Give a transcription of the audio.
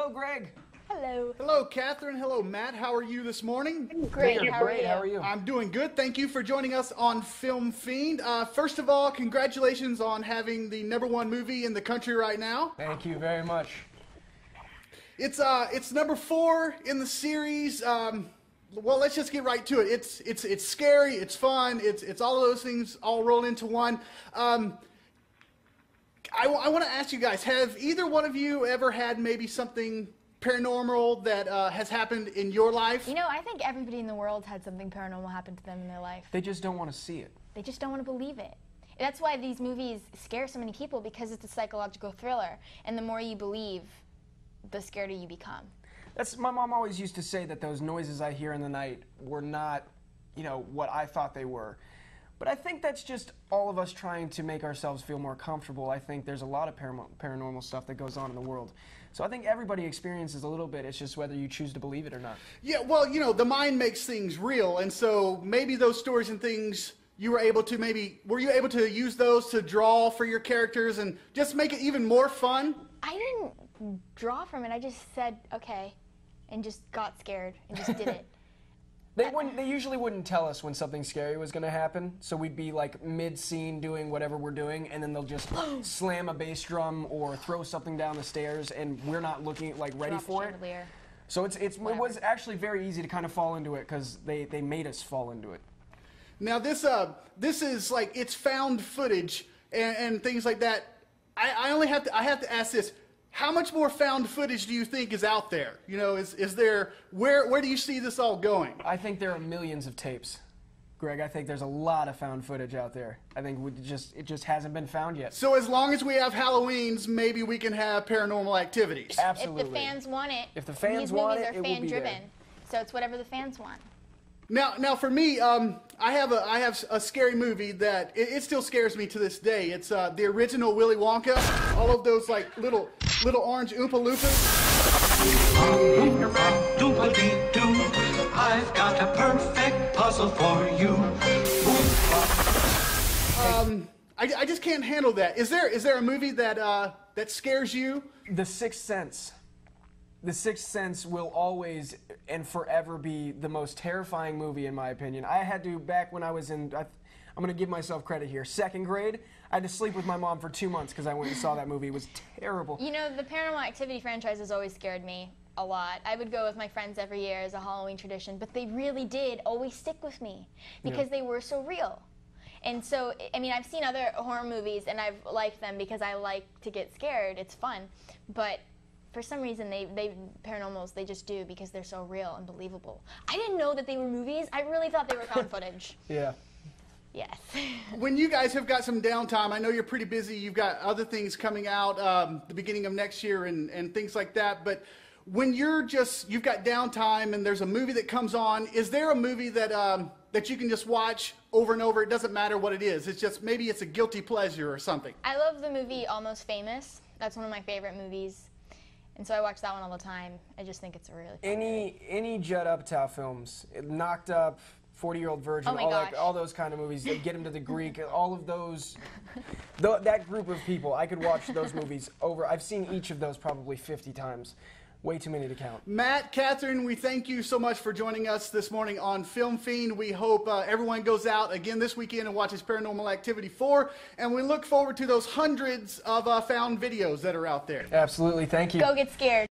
Hello, Greg. Hello. Hello, Kathryn. Hello, Matt. How are you this morning? Great. How are you? How are you? I'm doing good. Thank you for joining us on Film Fiend. First of all, congratulations on having the #1 movie in the country right now. Thank you very much. It's number 4 in the series. Well, let's just get right to it. It's scary. It's fun. It's all of those things all rolled into one. I want to ask you guys: have either one of you ever had maybe something paranormal that has happened in your life? You know, I think everybody in the world had something paranormal happen to them in their life. They just don't want to see it. They just don't want to believe it. That's why these movies scare so many people, because it's a psychological thriller. And the more you believe, the scarier you become. My mom always used to say that those noises I hear in the night were not, what I thought they were. But I think that's just all of us trying to make ourselves feel more comfortable. I think there's a lot of paranormal stuff that goes on in the world. So I think everybody experiences a little bit. It's just whether you choose to believe it or not. Yeah, well, the mind makes things real. And so maybe those stories and things were you able to use those to draw for your characters and just make it even more fun? I didn't draw from it. I just said, okay, and just got scared and just did it. They usually wouldn't tell us when something scary was going to happen, so we'd be like mid-scene doing whatever we're doing, and then they'll just slam a bass drum or throw something down the stairs, and we're not looking ready for it. So it was actually very easy to kind of fall into it because they made us fall into it. Now this is it's found footage and things like that. I have to ask this. How much more found footage do you think is out there? Is there, where do you see this all going? I think there are millions of tapes, Greg. I think there's a lot of found footage out there. I think it just hasn't been found yet. So as long as we have Halloweens, maybe we can have paranormal activities. Absolutely. If the fans want it. If the fans want it, these movies are it will be fan-driven, there. so it's whatever the fans want. Now for me, I have a scary movie that it still scares me to this day. It's the original Willy Wonka. All of those little orange Oompa Loompas. I've got a perfect puzzle for you. I just can't handle that. Is there a movie that scares you? The Sixth Sense. The Sixth Sense will always and forever be the most terrifying movie, in my opinion. I had to, back when I was in, I'm going to give myself credit here, 2nd grade, I had to sleep with my mom for 2 months because I went and saw that movie. It was terrible. The Paranormal Activity franchise has always scared me a lot. I would go with my friends every year as a Halloween tradition, but they really did always stick with me because they were so real. And so, I've seen other horror movies and I've liked them because I like to get scared. It's fun. But for some reason, paranormals, they just do because they're so real and believable. I didn't know that they were movies. I really thought they were found footage. Yeah. Yes. When you guys have got some downtime, I know you're pretty busy. You've got other things coming out the beginning of next year and things like that. But when you've got downtime and there's a movie that comes on, is there a movie that you can just watch over and over? It doesn't matter what it is. It's just maybe it's a guilty pleasure or something. I love the movie Almost Famous. That's one of my favorite movies. And so I watch that one all the time. I just think it's a really fun movie. Any Judd Apatow films, Knocked Up, 40-Year-Old Virgin, all those kind of movies, Get Him to the Greek, all of those, that group of people, I could watch those movies over. I've seen each of those probably 50 times. Way too many to count. Matt, Kathryn, we thank you so much for joining us this morning on Film Fiend. We hope everyone goes out again this weekend and watches Paranormal Activity 4, and we look forward to those hundreds of found videos that are out there. Absolutely, thank you. Go get scared.